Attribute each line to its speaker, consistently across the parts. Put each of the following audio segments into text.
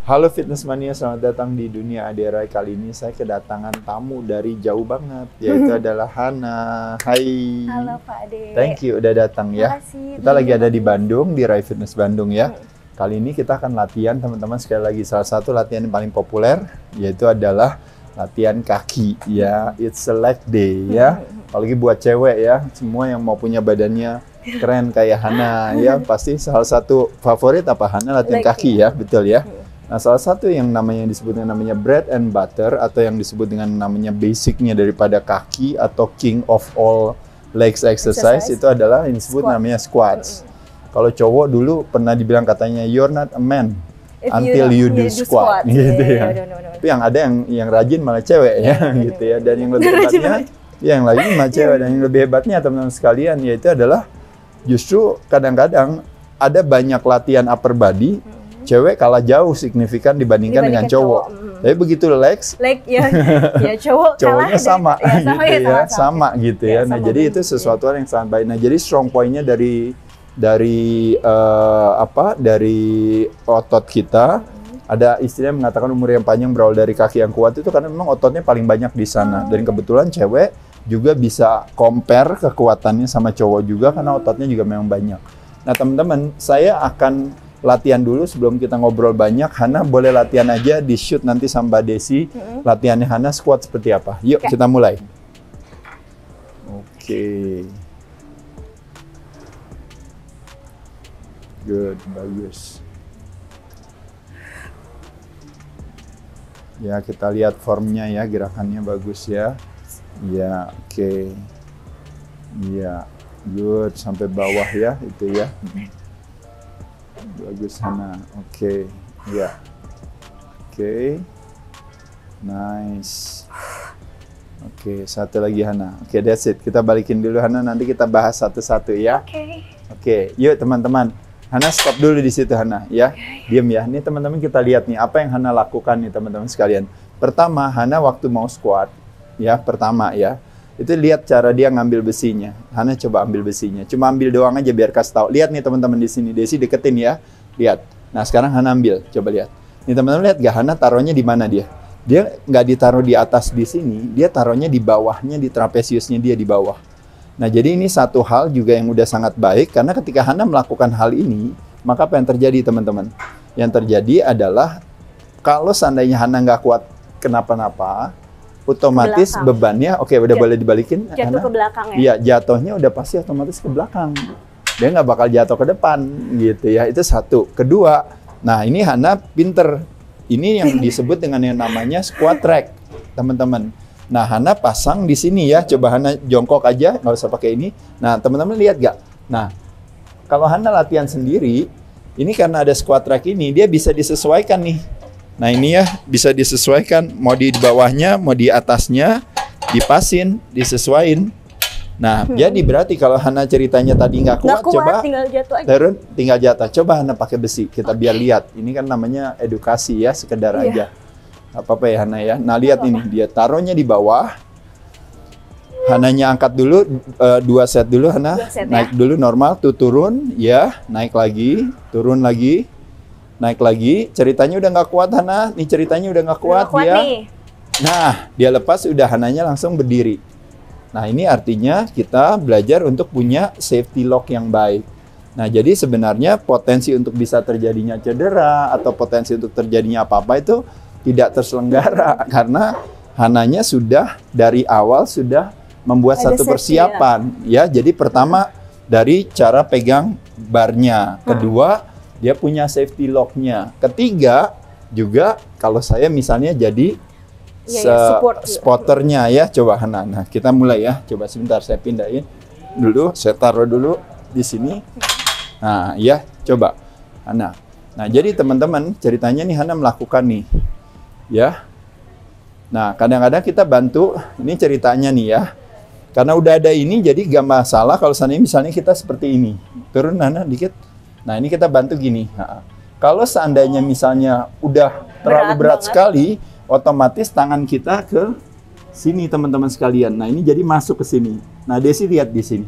Speaker 1: Halo Fitness Mania, selamat datang di Dunia Aderai. Kali ini saya kedatangan tamu dari jauh banget, yaitu adalah Hana. Hai.
Speaker 2: Halo Pak Ade.
Speaker 1: Thank you udah datang ya.
Speaker 2: Makasih,
Speaker 1: Kita lagi ada di Bandung, di Rai Fitness Bandung ya. Kali ini kita akan latihan teman-teman, sekali lagi salah satu latihan yang paling populer, yaitu adalah latihan kaki ya. It's a leg day ya. Apalagi buat cewek ya, semua yang mau punya badannya keren kayak Hana ya, pasti salah satu favorit apa Hana latihan kaki ya, betul ya. Nah, salah satu yang disebut dengan namanya bread and butter atau yang disebut dengan namanya basicnya daripada kaki atau king of all legs exercise itu adalah yang disebut namanya squats. Kalau cowok dulu pernah dibilang katanya you're not a man until you do squat gitu ya. Tapi yang ada yang rajin malah cewek ya gitu ya. Dan yang lebih hebatnya yang lagi malah cewek, dan yang lebih hebatnya teman-teman sekalian yaitu adalah justru kadang-kadang ada banyak latihan upper body cewek kalah jauh signifikan dibandingkan dengan cowok. Tapi begitu leg ya cowoknya sama sama gitu ya. Nah, jadi itu sesuatu yang sangat baik. Nah, jadi strong point-nya dari otot kita. Ada istilah yang mengatakan umur yang panjang berawal dari kaki yang kuat, itu karena memang ototnya paling banyak di sana. Dan kebetulan cewek juga bisa compare kekuatannya sama cowok juga karena ototnya juga memang banyak. Nah, teman-teman, saya akan latihan dulu sebelum kita ngobrol banyak. Hana boleh latihan aja di shoot nanti sama Mbak Desi. Latihannya Hana squat seperti apa? Yuk kita mulai. Oke. Good, bagus. Ya, kita lihat formnya ya, gerakannya bagus ya. Ya, oke. Ya, good, sampai bawah ya, itu ya. Bagus Hana, oke, ya, oke, nice, oke, satu lagi Hana, oke, that's it. Kita balikin dulu Hana, nanti kita bahas satu-satu ya. Oke, yuk teman-teman, Hana stop dulu di situ Hana, ya, diam ya. Ini teman-teman kita lihat nih apa yang Hana lakukan nih teman-teman sekalian. Pertama, Hana waktu mau squat, ya, pertama ya. Itu lihat cara dia ngambil besinya. Hana coba ambil besinya. Cuma ambil doang aja biar kasih tahu. Lihat nih teman-teman di sini. Desi deketin ya. Lihat. Nah, sekarang Hana ambil. Coba lihat. Nih teman-teman lihat gak Hana taruhnya di mana dia? Dia nggak ditaruh di atas di sini. Dia taruhnya di bawahnya, di trapesiusnya dia di bawah. Nah, jadi ini satu hal juga yang udah sangat baik. Karena ketika Hana melakukan hal ini, maka apa yang terjadi teman-teman? Yang terjadi adalah kalau seandainya Hana nggak kuat kenapa-napa, otomatis bebannya, oke, udah boleh dibalikin.
Speaker 2: Jatuh ke belakang ya?
Speaker 1: Iya, jatuhnya udah pasti otomatis ke belakang. Dia nggak bakal jatuh ke depan, gitu ya. Itu satu. Kedua, nah ini Hana pinter. Ini yang disebut dengan yang namanya squat rack, teman-teman. Nah, Hana pasang di sini ya. Coba Hana jongkok aja, nggak usah pakai ini. Nah, teman-teman lihat nggak? Nah, kalau Hana latihan sendiri, ini karena ada squat rack ini, dia bisa disesuaikan nih. Nah, ini ya bisa disesuaikan, mau di bawahnya, mau di atasnya, dipasin, disesuaiin. Nah, jadi berarti kalau Hana ceritanya tadi nggak kuat, coba
Speaker 2: tinggal jatuh aja.
Speaker 1: turun, tinggal jatuh. Coba Hana pakai besi, kita biar lihat. Ini kan namanya edukasi ya, sekedar aja. Apa-apa ya Hana ya. Nah, lihat ini, dia taruhnya di bawah. Hananya angkat dulu, 2 set dulu Hana. Naik dulu normal, tuh turun, ya, naik lagi, turun lagi. Naik lagi, ceritanya udah nggak kuat Hana. Nih ceritanya udah nggak kuat dia. Nah, dia lepas, udah Hananya langsung berdiri. Nah, ini artinya kita belajar untuk punya safety lock yang baik. Nah, jadi sebenarnya potensi untuk bisa terjadinya cedera atau potensi untuk terjadinya apa-apa itu tidak terselenggara karena Hananya sudah dari awal sudah membuat satu persiapan ya. Jadi pertama dari cara pegang barnya, kedua dia punya safety lock-nya. Ketiga, juga kalau saya misalnya jadi spotternya ya. Coba Hana. Nah, kita mulai ya. Coba sebentar saya pindahin dulu. Saya taruh dulu di sini. Nah, ya. Coba Hana. Nah, jadi teman-teman ceritanya nih Hana melakukan nih. Ya. Nah, kadang-kadang kita bantu. Ini ceritanya nih ya. Karena udah ada ini, jadi gak masalah kalau misalnya kita seperti ini. Turun Hana dikit. Nah, ini kita bantu gini. Nah, kalau seandainya misalnya udah terlalu berat sekali, otomatis tangan kita ke sini teman-teman sekalian. Nah, ini jadi masuk ke sini. Nah, Desi lihat di sini.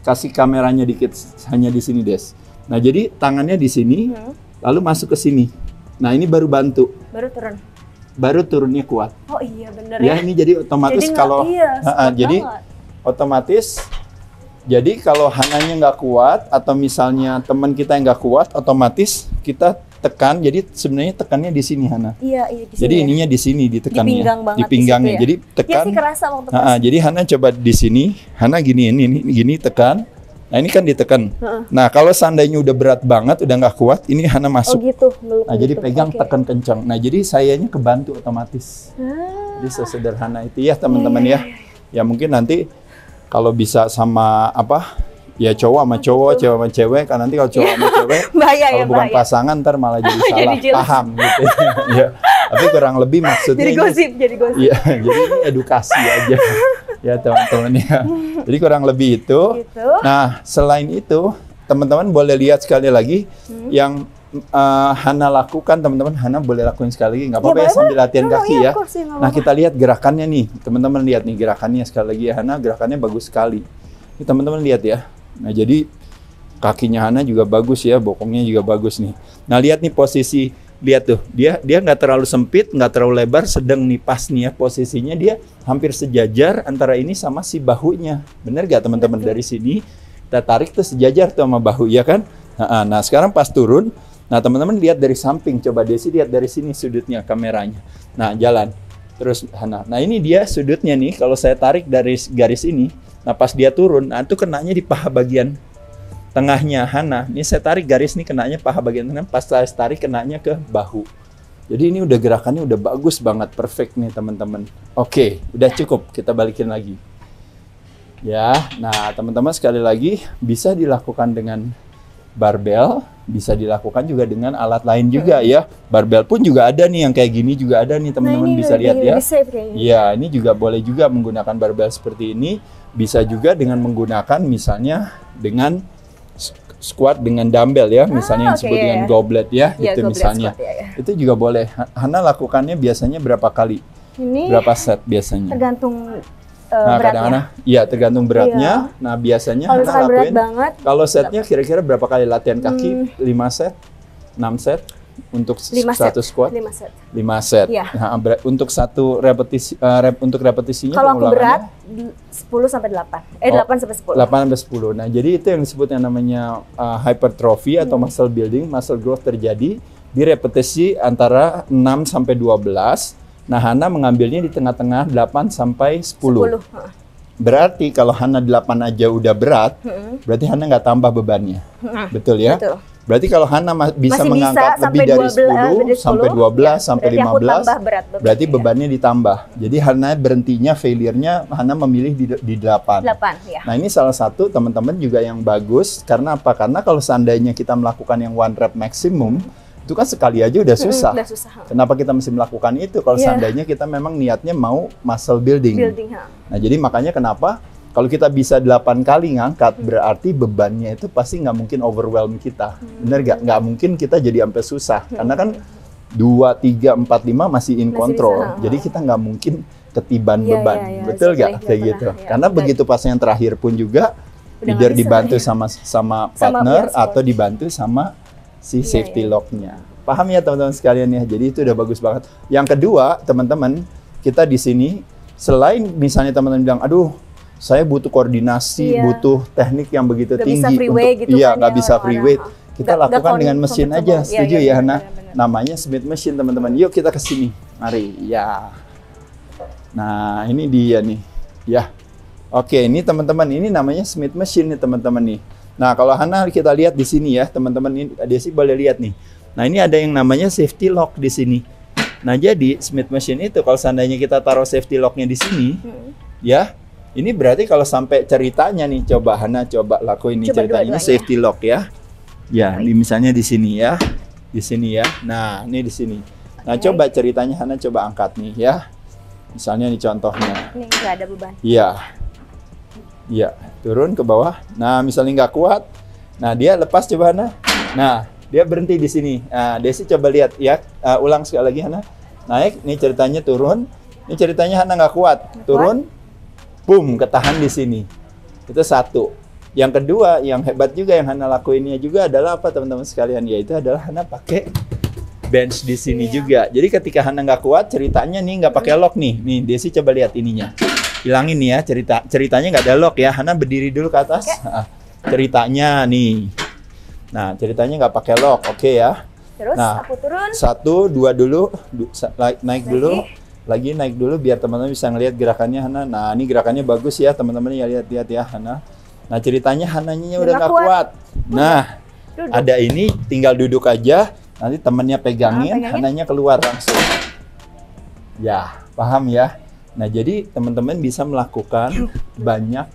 Speaker 1: Kasih kameranya dikit, hanya di sini Des. Nah, jadi tangannya di sini, lalu masuk ke sini. Nah, ini baru bantu.
Speaker 2: Baru turun.
Speaker 1: Baru turunnya kuat.
Speaker 2: Oh iya bener
Speaker 1: Ya, ini jadi otomatis
Speaker 2: jadi
Speaker 1: kalau jadi
Speaker 2: banget.
Speaker 1: otomatis jadi kalau Hananya nggak kuat atau misalnya teman kita yang nggak kuat, otomatis kita tekan. Jadi sebenarnya tekannya di sini, Hana.
Speaker 2: Iya, iya di sini.
Speaker 1: Jadi
Speaker 2: ya.
Speaker 1: ininya di sini ditekannya.
Speaker 2: Di pinggang banget
Speaker 1: Di pinggangnya.
Speaker 2: di situ ya?
Speaker 1: Jadi tekan.
Speaker 2: Iya sih kerasa waktu
Speaker 1: Jadi Hana coba di sini. Hana gini gini tekan. Nah, ini kan ditekan. Nah, kalau seandainya udah berat banget, udah nggak kuat, ini Hana masuk.
Speaker 2: Oh gitu.
Speaker 1: Nah, jadi pegang tekan kencang. Nah, jadi sayanya kebantu otomatis. Jadi sesederhana itu ya, teman-teman ya. Ya mungkin nanti kalau bisa sama ya cowok sama cowok, cewek sama cewek. Kan nanti kalau cowok sama cewek,
Speaker 2: bahaya
Speaker 1: kalau
Speaker 2: ya,
Speaker 1: bukan
Speaker 2: bahaya.
Speaker 1: pasangan ntar malah jadi salah
Speaker 2: jelas.
Speaker 1: paham gitu. Ya. Tapi kurang lebih maksudnya
Speaker 2: Jadi gosip, jadi gosip.
Speaker 1: Iya, jadi ini edukasi aja ya teman-teman ya. Jadi kurang lebih itu.
Speaker 2: Gitu.
Speaker 1: Nah, selain itu, teman-teman boleh lihat sekali lagi yang Hana lakukan, teman-teman. Hana boleh lakuin sekali lagi, nggak apa-apa ya, sambil latihan kaki ya. Nah, kita lihat gerakannya nih, teman-teman lihat nih gerakannya sekali lagi ya. Hana gerakannya bagus sekali. Ini teman-teman lihat ya. Nah, jadi kakinya Hana juga bagus ya, bokongnya juga bagus nih. Nah, lihat nih posisi. Lihat tuh, dia nggak terlalu sempit, nggak terlalu lebar, sedang nih pas nih ya posisinya, dia hampir sejajar antara ini sama si bahunya. Bener gak teman-teman? Dari sini kita tarik tuh sejajar tuh sama bahu, ya kan? Nah, sekarang pas turun, nah teman-teman lihat dari samping, coba Desi lihat dari sini sudutnya kameranya. Nah, jalan terus Hana. Nah, ini dia sudutnya nih, kalau saya tarik dari garis ini, nah pas dia turun, nah itu kenanya di paha bagian tengahnya Hana. Ini saya tarik garis nih kenanya paha bagian tengah, pas saya tarik kenanya ke bahu. Jadi ini udah gerakannya udah bagus banget, perfect nih teman-teman. Oke, udah cukup, kita balikin lagi. Ya, nah teman-teman sekali lagi bisa dilakukan dengan barbel, bisa dilakukan juga dengan alat lain juga ya. Barbel pun juga ada nih yang kayak gini juga ada nih teman-teman, bisa lihat ya. Iya, ini juga boleh juga menggunakan barbel seperti ini. Bisa juga dengan menggunakan misalnya dengan squat dengan dumbbell ya, misalnya yang disebut dengan goblet ya, itu misalnya. Squat, itu juga boleh. Hana lakukannya biasanya berapa kali?
Speaker 2: Ini
Speaker 1: berapa set biasanya?
Speaker 2: Tergantung
Speaker 1: nah,
Speaker 2: beratnya.
Speaker 1: kadang-kadang iya tergantung beratnya. Iya. Nah, biasanya
Speaker 2: kalau
Speaker 1: Hana lakuin
Speaker 2: banget,
Speaker 1: kalau setnya kira-kira berapa kali latihan kaki? 5 set? 6 set? Untuk 1 squat? 5 set. 5 set. Ya. Nah, untuk satu repetisi, untuk repetisinya
Speaker 2: kalau aku berat 10 sampai 8. 8 sampai 10. 8 sampai
Speaker 1: 10. Nah, jadi itu yang disebut yang namanya hypertrophy atau muscle building, muscle growth terjadi di repetisi antara 6 sampai 12. Nah, Hana mengambilnya di tengah-tengah 8 sampai 10. Berarti kalau Hana 8 aja udah berat, berarti Hana nggak tambah bebannya. Betul ya? Betul. Berarti kalau Hana bisa mengangkat lebih dari 10 sampai 12 sampai 15, berarti bebannya ditambah. Jadi Hana berhentinya, failure-nya Hana memilih di 8.
Speaker 2: Ya.
Speaker 1: Nah, ini salah satu teman-teman juga yang bagus. Karena apa? Karena kalau seandainya kita melakukan yang 1 rep maksimum, itu kan sekali aja udah susah. Kenapa kita mesti melakukan itu? Kalau seandainya kita memang niatnya mau muscle building. Nah, jadi makanya kenapa kalau kita bisa 8 kali ngangkat, berarti bebannya itu pasti nggak mungkin overwhelm kita. Bener nggak? Nggak mungkin kita jadi sampai susah. Karena kan 2, 3, 4, 5 masih in control. Jadi kita nggak mungkin ketiban beban. Betul nggak? Kayak gitu. Karena begitu pas yang terakhir pun juga, either dibantu sama partner atau dibantu sama si safety lock-nya. Paham ya teman-teman sekalian ya? Jadi itu udah bagus banget. Yang kedua, teman-teman, kita di sini, selain misalnya teman-teman bilang, aduh, saya butuh koordinasi, butuh teknik yang begitu tinggi untuk
Speaker 2: gitu
Speaker 1: nggak bisa free weight. Kita lakukan dengan mesin aja, setuju ya Hana? Namanya Smith Machine teman-teman. Yuk kita ke sini, mari. Ya. Nah ini dia nih, ya. Oke, ini teman-teman, ini namanya Smith Machine nih teman-teman nih. Nah kalau Hana kita lihat di sini ya teman-teman, ini Desi boleh lihat nih. Nah ini ada yang namanya safety lock di sini. Nah jadi Smith Machine itu kalau seandainya kita taruh safety locknya di sini, ya. Ini berarti kalau sampai ceritanya nih, coba Hana coba lakuin nih ceritanya, ini safety lock ya. Ya, misalnya di sini ya. Di sini ya. Nah, ini di sini. Nah, coba ceritanya Hana coba angkat nih ya. Misalnya nih contohnya.
Speaker 2: Ini nggak ada beban.
Speaker 1: Iya. Iya, turun ke bawah. Nah, misalnya nggak kuat. Nah, dia lepas coba Hana. Nah, dia berhenti di sini. Nah, Desi coba lihat ya. Ulang sekali lagi Hana. Naik, nih ceritanya turun. Ini ceritanya Hana nggak kuat. Turun. Boom, ketahan di sini. Itu satu. Yang kedua, yang hebat juga yang Hana lakuinnya juga adalah apa teman-teman sekalian? Yaitu adalah Hana pakai bench di sini
Speaker 2: Iya.
Speaker 1: juga. Jadi ketika Hana nggak kuat, ceritanya nih nggak pakai lock nih. Nih Desi coba lihat ininya. Hilangin nih ya ceritanya nggak ada lock ya. Hana berdiri dulu ke atas. Ceritanya nih. Nah ceritanya nggak pakai lock, oke ya.
Speaker 2: Terus
Speaker 1: Nah,
Speaker 2: aku turun.
Speaker 1: 1, 2 dulu, naik dulu.
Speaker 2: Lagi.
Speaker 1: Lagi naik dulu biar teman-teman bisa ngelihat gerakannya Hana. Nah ini gerakannya bagus ya teman-teman ya, lihat ya Hana. Nah ceritanya Hananya udah
Speaker 2: Nggak
Speaker 1: nggak kuat. Nah
Speaker 2: Duduk.
Speaker 1: ada ini tinggal duduk aja. Nanti temennya pegangin,
Speaker 2: pegangin.
Speaker 1: Hananya keluar langsung. Ya paham ya. Nah jadi teman-teman bisa melakukan banyak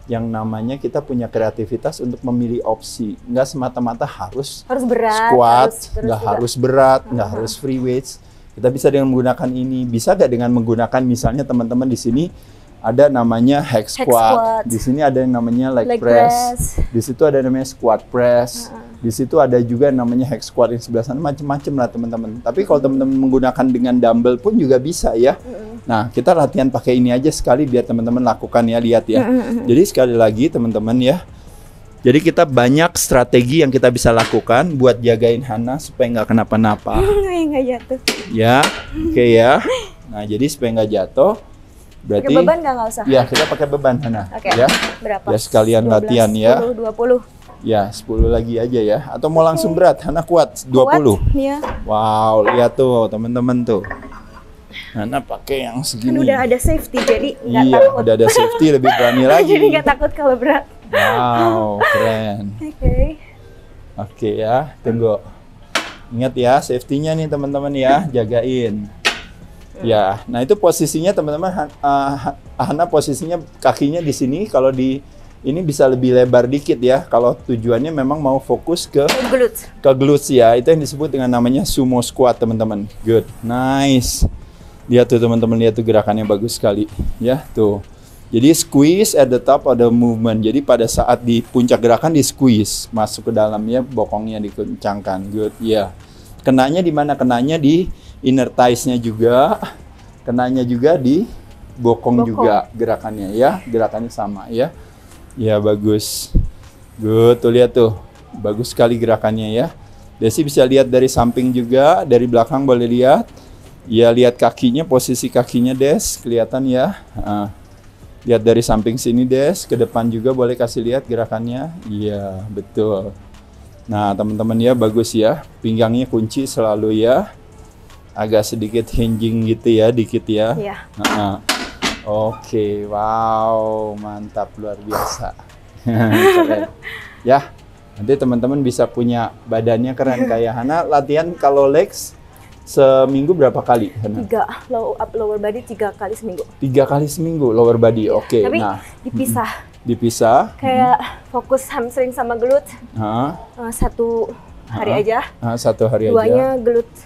Speaker 1: yang namanya kita punya kreativitas untuk memilih opsi. Nggak semata-mata harus
Speaker 2: berat,
Speaker 1: squat,
Speaker 2: terus
Speaker 1: nggak
Speaker 2: juga-
Speaker 1: harus berat, nggak harus free weights. Kita bisa dengan menggunakan ini. Bisa nggak dengan menggunakan misalnya teman-teman di sini ada namanya hack
Speaker 2: Hack
Speaker 1: squat.
Speaker 2: squat.
Speaker 1: Di sini ada yang namanya leg
Speaker 2: Leg
Speaker 1: press.
Speaker 2: press.
Speaker 1: Di situ ada namanya squat press. Di situ ada juga namanya hack squat yang sebelah sana, macam-macam lah teman-teman. Tapi kalau teman-teman menggunakan dengan dumbbell pun juga bisa ya. Nah, kita latihan pakai ini aja sekali biar teman-teman lakukan ya, lihat ya. Jadi sekali lagi teman-teman ya. Jadi kita banyak strategi yang kita bisa lakukan buat jagain Hana supaya nggak kenapa-napa.
Speaker 2: Nggak jatuh.
Speaker 1: Ya, oke ya. Nah, jadi supaya nggak jatuh, berarti
Speaker 2: Pakai beban nggak usah.
Speaker 1: ya kita pakai beban Hana.
Speaker 2: Oke.
Speaker 1: Ya,
Speaker 2: Berapa?
Speaker 1: Ya, sekalian
Speaker 2: 12,
Speaker 1: latihan ya.
Speaker 2: 10, 20.
Speaker 1: ya 10 lagi aja ya. Atau mau langsung berat, Hana kuat 20.
Speaker 2: Kuat, ya.
Speaker 1: Wow, lihat tuh teman-teman tuh. Hana pakai yang
Speaker 2: Kan
Speaker 1: segini.
Speaker 2: udah ada safety, jadi nggak
Speaker 1: Iya,
Speaker 2: takut.
Speaker 1: udah ada safety lebih berani lagi.
Speaker 2: Jadi nggak takut kalau berat.
Speaker 1: Wow, keren.
Speaker 2: Oke.
Speaker 1: Oke ya, tunggu. Ingat ya, safety-nya nih teman-teman ya, jagain. Ya, nah itu posisinya teman-teman, Hana posisinya kakinya di sini, kalau di ini bisa lebih lebar dikit ya, kalau tujuannya memang mau fokus ke
Speaker 2: Glutes.
Speaker 1: glutes ya, itu yang disebut dengan namanya sumo squat teman-teman. Good, nice. Lihat tuh teman-teman, lihat tuh gerakannya bagus sekali, ya tuh. Jadi squeeze at the top of the movement. Jadi pada saat di puncak gerakan di squeeze, masuk ke dalamnya, bokongnya dikencangkan. Good, ya. Kenanya di mana? Kenanya di inner thighs-nya juga. Kenanya juga di bokong juga gerakannya ya. Gerakannya sama ya. Ya bagus. Good, tuh lihat tuh. Bagus sekali gerakannya ya. Desi bisa lihat dari samping juga, dari belakang boleh lihat. Ya lihat kakinya, posisi kakinya Des, kelihatan ya. Lihat dari samping sini Des, ke depan juga boleh kasih lihat gerakannya. Iya, betul. Nah, teman-teman ya bagus ya. Pinggangnya kunci selalu ya. Agak sedikit hinging gitu ya, dikit ya.
Speaker 2: Iya.
Speaker 1: Oke, wow, mantap, luar biasa. Keren. Ya, nanti teman-teman bisa punya badannya keren kayak Hana. Latihan kalau legs seminggu berapa kali, Hana?
Speaker 2: 3 lower body 3 kali seminggu.
Speaker 1: 3 kali seminggu lower body. Oke.
Speaker 2: Tapi
Speaker 1: Nah,
Speaker 2: dipisah.
Speaker 1: dipisah.
Speaker 2: Kayak fokus hamstring sama glute satu hari aja.
Speaker 1: Satu hari
Speaker 2: Duanya
Speaker 1: aja.
Speaker 2: glute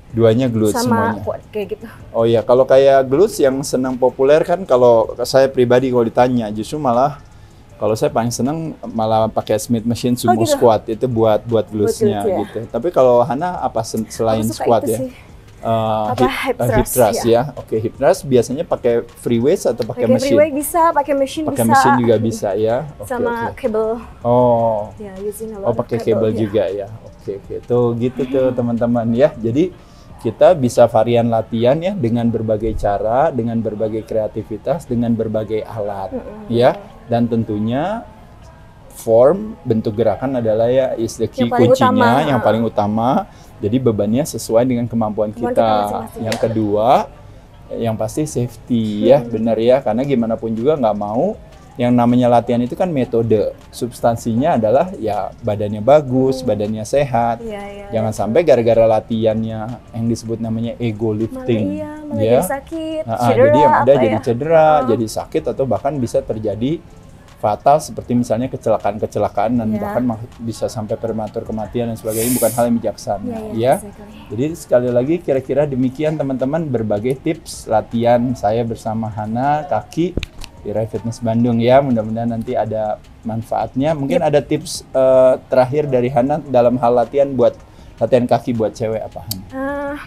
Speaker 1: Duanya glutes
Speaker 2: sama
Speaker 1: semuanya.
Speaker 2: quad kayak gitu.
Speaker 1: Oh iya, kalau kayak glutes yang senang populer kan, kalau saya pribadi kalau ditanya, justru malah kalau saya paling senang malah pakai Smith machine sumo
Speaker 2: gitu?
Speaker 1: squat, itu buat glutesnya
Speaker 2: glutes ya?
Speaker 1: gitu. Tapi kalau Hana apa selain
Speaker 2: Aku suka
Speaker 1: squat
Speaker 2: itu
Speaker 1: ya?
Speaker 2: sih. Hip
Speaker 1: Hip thrust ya. Oke, hip thrust biasanya pakai free weights atau pakai
Speaker 2: Pakai
Speaker 1: mesin?
Speaker 2: free weight bisa, pakai mesin
Speaker 1: Pakai
Speaker 2: bisa.
Speaker 1: mesin juga bisa ya. Oke,
Speaker 2: Sama
Speaker 1: oke.
Speaker 2: cable.
Speaker 1: Oh.
Speaker 2: Ya, using a lot of
Speaker 1: Pakai kabel
Speaker 2: ya.
Speaker 1: juga ya. Oke, tuh gitu tuh teman-teman ya. Jadi kita bisa varian latihan ya dengan berbagai cara, dengan berbagai kreativitas, dengan berbagai alat ya. Dan tentunya form bentuk gerakan adalah ya is the key,
Speaker 2: Yang paling
Speaker 1: kuncinya
Speaker 2: utama.
Speaker 1: yang paling utama. Jadi bebannya sesuai dengan kemampuan
Speaker 2: Kemampuan
Speaker 1: kita.
Speaker 2: kita masing-masing,
Speaker 1: Yang
Speaker 2: ya.
Speaker 1: kedua, yang pasti safety ya, benar ya. Karena gimana pun juga nggak mau yang namanya latihan itu kan metode. Substansinya adalah ya badannya bagus, badannya sehat.
Speaker 2: Iya, iya.
Speaker 1: Jangan sampai gara-gara latihannya yang disebut namanya ego
Speaker 2: Malah
Speaker 1: lifting.
Speaker 2: iya, malah
Speaker 1: ya.
Speaker 2: jadi sakit,
Speaker 1: Nah,
Speaker 2: cedera,
Speaker 1: jadi yang ada
Speaker 2: apa
Speaker 1: jadi
Speaker 2: ya.
Speaker 1: cedera, jadi sakit, atau bahkan bisa terjadi fatal seperti misalnya kecelakaan dan
Speaker 2: Iya.
Speaker 1: bahkan bisa sampai prematur kematian dan sebagainya, bukan hal yang bijaksana
Speaker 2: Iya,
Speaker 1: ya.
Speaker 2: exactly.
Speaker 1: Jadi sekali lagi kira-kira demikian teman-teman berbagai tips latihan saya bersama Hana kaki di Rai Fitness Bandung ya. Mudah-mudahan nanti ada manfaatnya. Mungkin ada tips terakhir dari Hana dalam hal latihan buat latihan kaki buat cewek apa Hana?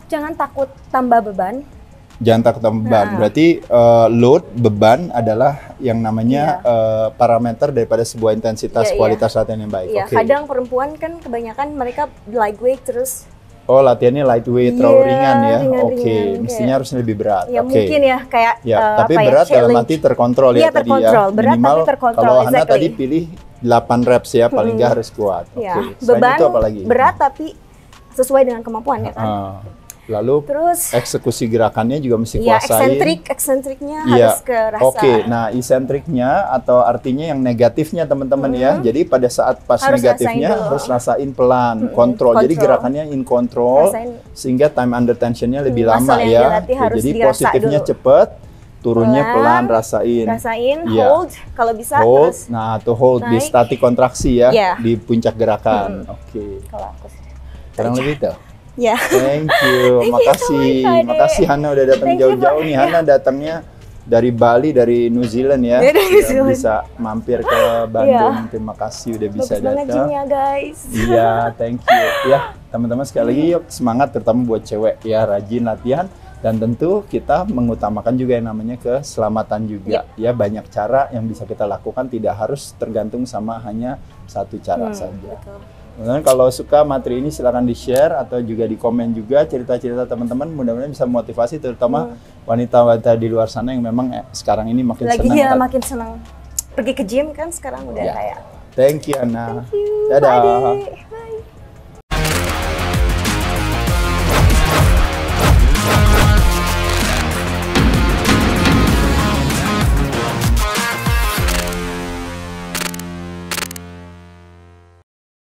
Speaker 2: Jangan takut tambah beban.
Speaker 1: Jangan takut tambah beban. Berarti load beban adalah yang namanya parameter daripada sebuah intensitas
Speaker 2: Iya,
Speaker 1: kualitas latihan yang baik.
Speaker 2: Iya,
Speaker 1: Oke.
Speaker 2: kadang perempuan kan kebanyakan mereka lightweight terus
Speaker 1: Oh, latihannya lightweight, terlalu ringan ya. Oke, mestinya harus lebih berat.
Speaker 2: Ya mungkin ya kayak
Speaker 1: tapi berat dalam arti terkontrol ya tadi ya.
Speaker 2: Berat
Speaker 1: Minimal
Speaker 2: tapi terkontrol.
Speaker 1: Kalau Hana tadi pilih 8 reps ya, paling nggak harus kuat. Oke.
Speaker 2: Beban
Speaker 1: itu apa lagi?
Speaker 2: berat tapi sesuai dengan kemampuan ya kan.
Speaker 1: Lalu terus eksekusi gerakannya juga mesti kuasain.
Speaker 2: Eksentriknya harus kerasa.
Speaker 1: Oke, nah eksentriknya atau artinya yang negatifnya teman-teman ya. Jadi pada saat pas negatifnya harus rasain pelan, kontrol. Jadi gerakannya in control sehingga time under tensionnya lebih lama ya. Jadi positifnya cepet, turunnya pelan, rasain,
Speaker 2: hold kalau bisa.
Speaker 1: Hold, nah tuh hold di static kontraksi ya, di puncak gerakan. Oke.
Speaker 2: Kalau aku
Speaker 1: sekarang lebih tuh.
Speaker 2: Ya.
Speaker 1: Thank you. Makasih Hana udah datang jauh-jauh nih. Hana datangnya dari Bali, dari New Zealand ya. Bisa mampir ke Bandung. Terima kasih udah bisa datang.
Speaker 2: Guys.
Speaker 1: Iya, thank you. Ya, teman-teman sekali lagi yuk semangat terutama buat cewek ya, rajin latihan dan tentu kita mengutamakan juga yang namanya keselamatan juga. Ya, banyak cara yang bisa kita lakukan, tidak harus tergantung sama hanya satu cara saja. Betul. Kalau suka materi ini silahkan di-share atau juga di komen juga cerita-cerita teman-teman, mudah-mudahan bisa motivasi terutama wanita-wanita di luar sana yang memang sekarang ini makin senang.
Speaker 2: Makin senang pergi ke gym kan sekarang udah kayak.
Speaker 1: Thank you Ana.
Speaker 2: Thank you.
Speaker 1: Dadah.
Speaker 2: Bye.